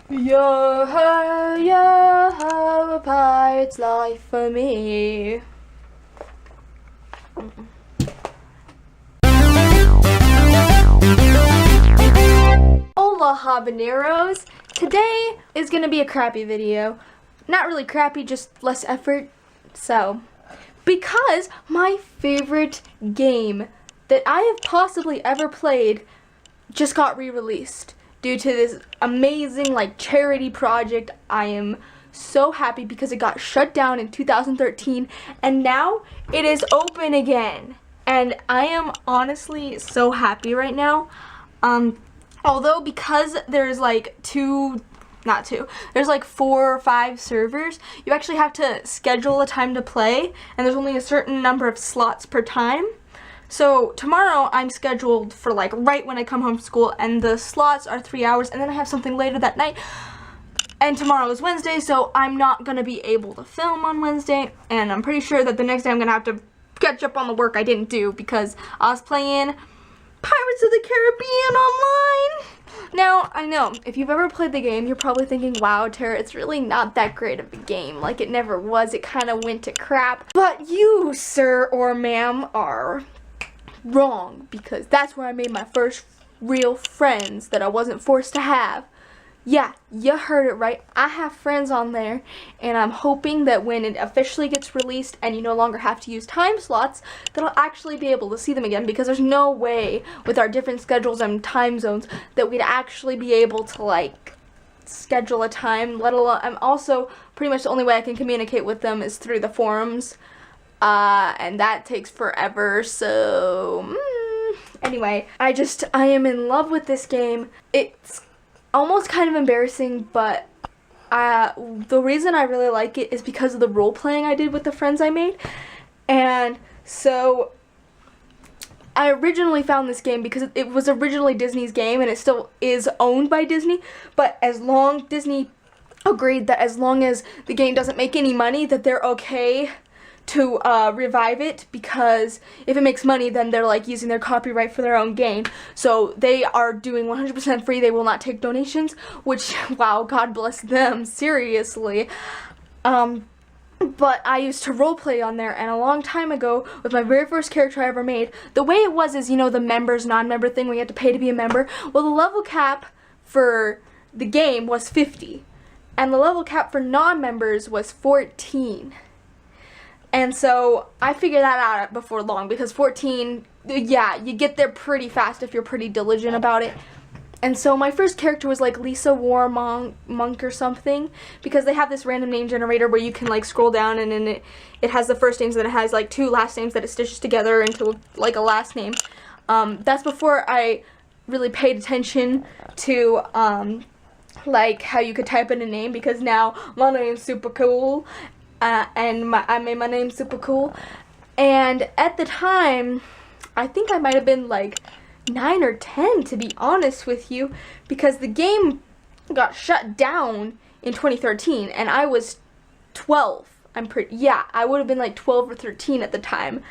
Yo ho, a pirate's life for me. Hola habaneros. Today is gonna be a crappy video. Not really crappy, just less effort. So, because my favorite game that I have possibly ever played just got re-released due to this amazing charity project. I am so happy because it got shut down in 2013 and now it is open again. And I am honestly so happy right now. Although because there's there's 4 or 5 servers, you actually have to schedule a time to play, and there's only a certain number of slots per time. So tomorrow I'm scheduled for right when I come home from school, and the slots are 3 hours, and then I have something later that night. And tomorrow is Wednesday, so I'm not gonna be able to film on Wednesday, and I'm pretty sure that the next day I'm gonna have to catch up on the work I didn't do because I was playing Pirates of the Caribbean online. Now, I know, if you've ever played the game, you're probably thinking, wow, Tara, it's really not that great of a game. It never was. It kind of went to crap. But you, sir or ma'am, are wrong, because that's where I made my first real friends that I wasn't forced to have. Yeah, you heard it right. I have friends on there, and I'm hoping that when it officially gets released and you no longer have to use time slots, that I'll actually be able to see them again, because there's no way with our different schedules and time zones that we'd actually be able to schedule a time, let alone, I'm also pretty much the only way I can communicate with them is through the forums, and that takes forever. So anyway, I am in love with this game. It's almost kind of embarrassing, but the reason I really like it is because of the role playing I did with the friends I made. And so I originally found this game because it was originally Disney's game, and it still is owned by Disney, but Disney agreed that as long as the game doesn't make any money, that they're okay to revive it, because if it makes money, then they're using their copyright for their own gain. So they are doing 100% free. They will not take donations, which, wow, God bless them, seriously. But I used to roleplay on there, and a long time ago, with my very first character I ever made, the way it was is, the members, non-member thing where you had to pay to be a member. Well, the level cap for the game was 50, and the level cap for non-members was 14. And so I figured that out before long, because 14, yeah, you get there pretty fast if you're pretty diligent about it. And so my first character was Lisa War Monk or something, because they have this random name generator where you can scroll down, and then it has the first names, and it has 2 last names that it stitches together into a last name. That's before I really paid attention to how you could type in a name, because now my name's super cool. And I made my name super cool, and at the time, I think I might have been 9 or 10, to be honest with you, because the game got shut down in 2013, and I was 12. I would have been 12 or 13 at the time.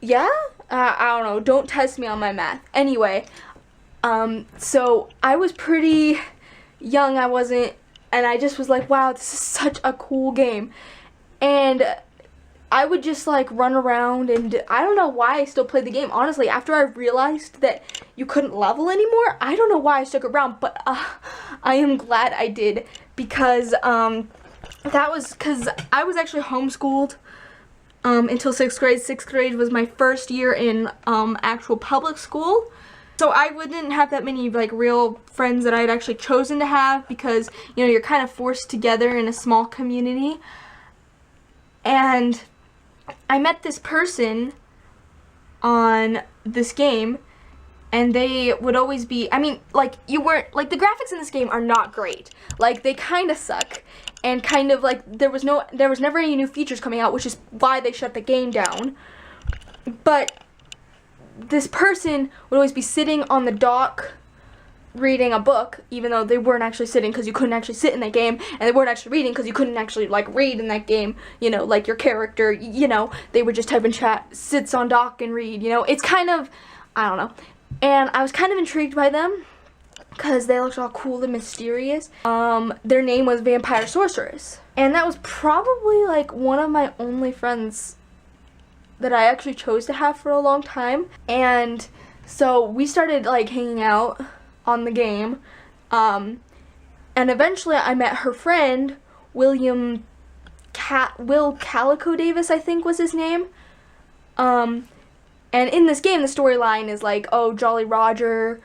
Yeah? I don't know, don't test me on my math. Anyway, so I was pretty young, and I just was wow, this is such a cool game. And I would just run around, and I don't know why I still played the game. Honestly, after I realized that you couldn't level anymore, I don't know why I stuck around, but I am glad I did, because because I was actually homeschooled until 6th grade. 6th grade was my first year in actual public school. So I wouldn't have that many real friends that I'd actually chosen to have, because you're kind of forced together in a small community. And I met this person on this game, and they would always be, the graphics in this game are not great. They kind of suck, and kind of there was never any new features coming out, which is why they shut the game down. But this person would always be sitting on the dock reading a book, even though they weren't actually sitting, because you couldn't actually sit in that game, and they weren't actually reading because you couldn't actually read in that game, your character, they would just type in chat, sits on dock and read, it's kind of, I don't know. And I was kind of intrigued by them, because they looked all cool and mysterious. Their name was Vampire Sorceress. And that was probably like one of my only friends that I actually chose to have for a long time. And so we started like hanging out on the game. And eventually I met her friend, Will Calico Davis, I think was his name. And in this game, the storyline is like, oh, Jolly Roger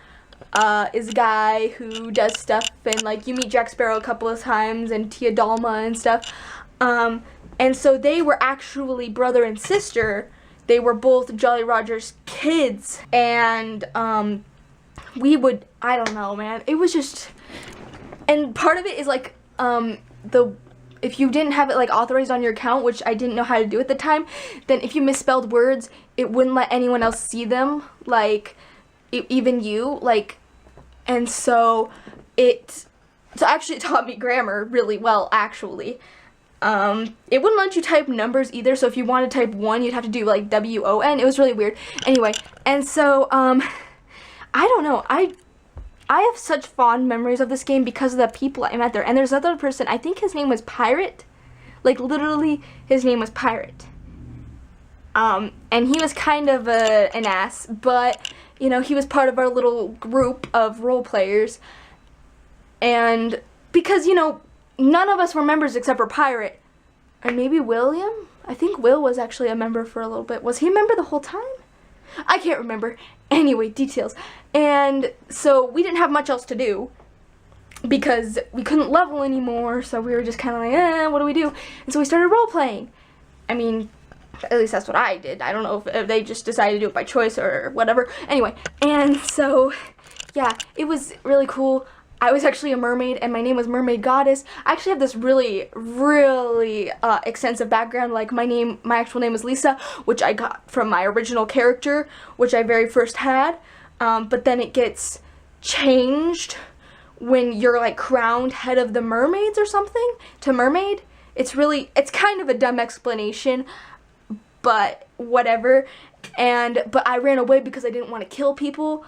is a guy who does stuff, and like you meet Jack Sparrow a couple of times and Tia Dalma and stuff. And so they were actually brother and sister. They were both Jolly Roger's kids, and we would, I don't know, man. It was just, and part of it is like if you didn't have it like authorized on your account, which I didn't know how to do at the time, then if you misspelled words, it wouldn't let anyone else see them, like even you, like, and so actually it taught me grammar really well, actually. It wouldn't let you type numbers either, so if you wanted to type 1, you'd have to do like WON. It was really weird. Anyway, and so I don't know, I have such fond memories of this game because of the people I met there. And there's another person, I think his name was Pirate. Like, literally, his name was Pirate. And he was kind of an ass, but, you know, he was part of our little group of role players. And because, you know, none of us were members except for Pirate. And maybe William? I think Will was actually a member for a little bit. Was he a member the whole time? I can't remember. Anyway, details. And so we didn't have much else to do because we couldn't level anymore, so we were just kind of like, what do we do? And so we started role-playing. I mean, at least that's what I did. I don't know if they just decided to do it by choice or whatever. Anyway, and so, yeah, it was really cool. I was actually a mermaid, and my name was Mermaid Goddess. I actually have this really, really extensive background. Like, my actual name is Lisa, which I got from my original character, which I very first had. But then it gets changed when you're, like, crowned head of the mermaids or something to mermaid. It's kind of a dumb explanation, but whatever. But I ran away because I didn't want to kill people,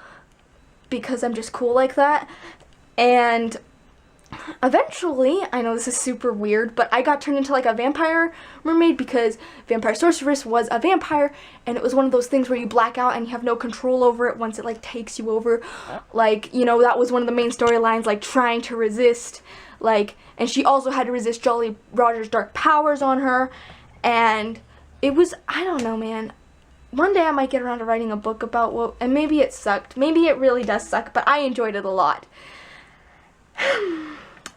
because I'm just cool like that. And eventually, I know this is super weird, but I got turned into like a vampire mermaid because Vampire Sorceress was a vampire, and it was one of those things where you black out and you have no control over it once it like takes you over. Like, you know, that was one of the main storylines, like trying to resist, like, and she also had to resist Jolly Roger's dark powers on her, and it was, I don't know, man. One day I might get around to writing a book about and maybe it sucked. Maybe it really does suck, but I enjoyed it a lot.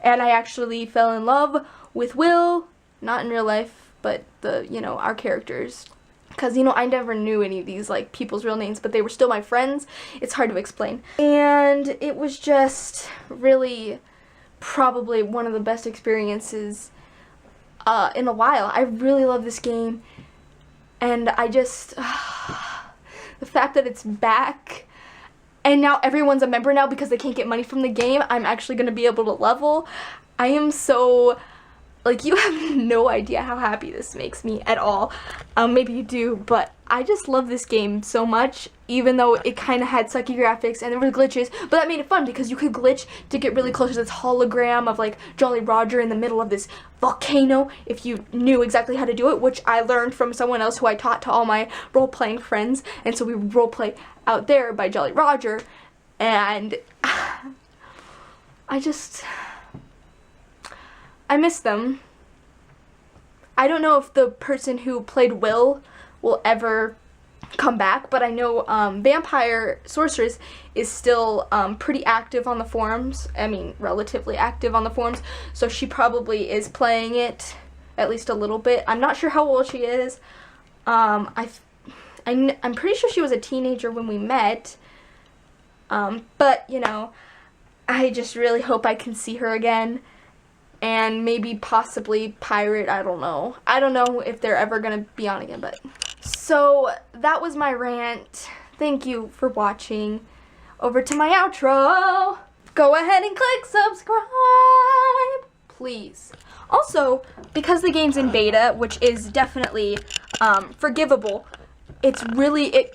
And I actually fell in love with Will, not in real life, but our characters. Because, I never knew any of these, like, people's real names, but they were still my friends. It's hard to explain. And it was just really probably one of the best experiences in a while. I really love this game. And I just, the fact that it's back, and now everyone's a member now because they can't get money from the game, I'm actually going to be able to level. I am so, like, you have no idea how happy this makes me at all. Maybe you do, but I just love this game so much, even though it kind of had sucky graphics and there were glitches, but that made it fun because you could glitch to get really close to this hologram of, like, Jolly Roger in the middle of this volcano if you knew exactly how to do it, which I learned from someone else who I taught to all my role-playing friends, and so we would role-play out there by Jolly Roger, and I miss them. I don't know if the person who played Will ever come back, but I know Vampire Sorceress is still pretty active on the forums. I mean, relatively active on the forums, so she probably is playing it at least a little bit. I'm not sure how old she is. I'm pretty sure she was a teenager when we met, but, I just really hope I can see her again. And maybe possibly Pirate, I don't know. I don't know if they're ever going to be on again, but... So, that was my rant. Thank you for watching. Over to my outro. Go ahead and click subscribe, please. Also, because the game's in beta, which is definitely forgivable, it's really,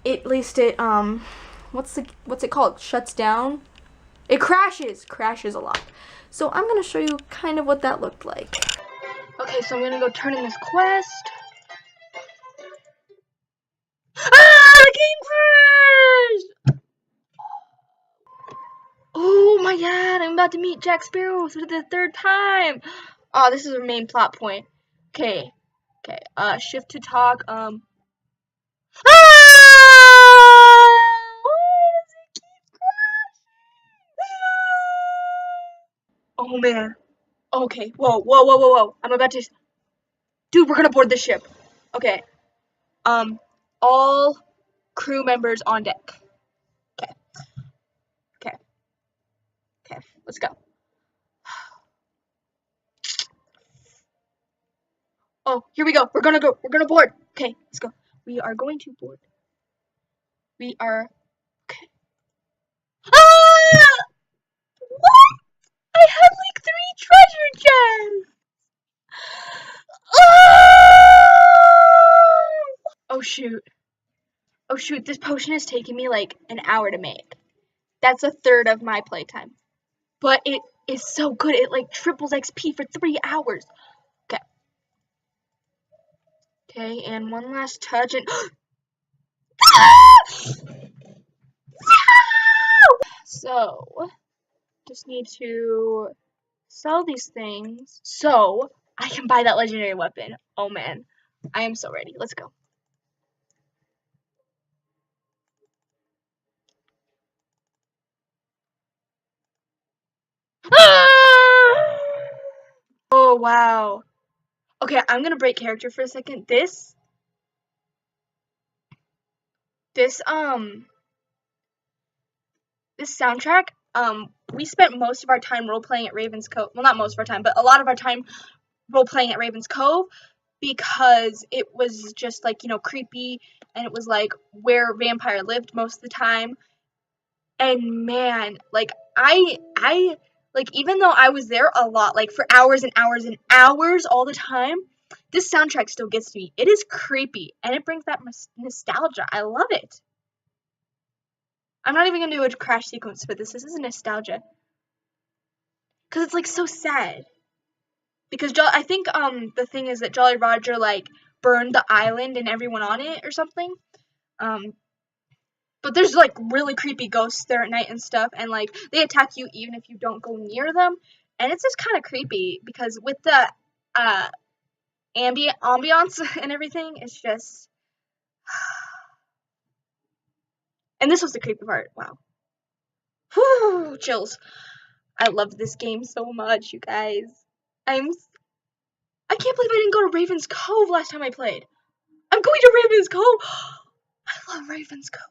at least it, what's it called? Shuts down? It crashes a lot. So I'm gonna show you kind of what that looked like. Okay, so I'm gonna go turn in this quest. Ah, the game crashed! Oh my god, I'm about to meet Jack Sparrow for the 3rd time. Oh, this is a main plot point. Okay, shift to talk, Ah! Why does it keep crashing? Oh man. Okay, whoa. I'm about to, dude, we're gonna board the ship. Okay, all crew members on deck. Okay, okay, okay, let's go. Oh, here we go. We're gonna board. Okay, let's go. We are going to board. We are, okay. Ah! What? I had like 3 treasure gems! Oh shoot. Oh shoot, this potion has taken me like an hour to make. That's a third of my playtime. But it is so good. It like triples XP for 3 hours. Okay. Okay, and one last touch and so just need to sell these things so I can buy that legendary weapon. Oh man, I am so ready. Let's go. Oh wow. Okay, I'm gonna break character for a second. This soundtrack, we spent most of our time role playing at Raven's Cove. Well, not most of our time, but a lot of our time role playing at Raven's Cove because it was just like, you know, creepy and it was like where vampire lived most of the time. And man, like I like even though I was there a lot, like for hours and hours and hours all the time, this soundtrack still gets to me. It is creepy and it brings that nostalgia. I love it. I'm not even gonna do a crash sequence for this. This is nostalgia. Cause it's like so sad. Because I think the thing is that Jolly Roger like burned the island and everyone on it or something. But there's like really creepy ghosts there at night and stuff, and like they attack you even if you don't go near them, and it's just kind of creepy because with the ambiance and everything, it's just. And this was the creepy part. Wow. Whew, chills. I love this game so much, you guys. I can't believe I didn't go to Raven's Cove last time I played. I'm going to Raven's Cove. I love Raven's Cove.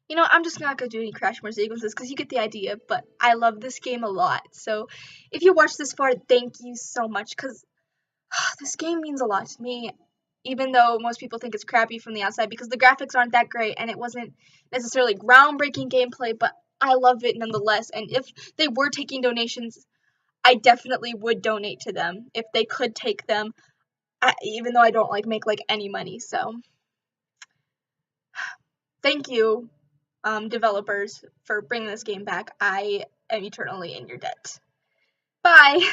You know, I'm just not going to do any Crash More sequences because you get the idea, but I love this game a lot. So if you watched this far, thank you so much because this game means a lot to me, even though most people think it's crappy from the outside because the graphics aren't that great and it wasn't necessarily groundbreaking gameplay, but I love it nonetheless. And if they were taking donations, I definitely would donate to them if they could take them, even though I don't make any money. So thank you, developers, for bringing this game back. I am eternally in your debt. Bye!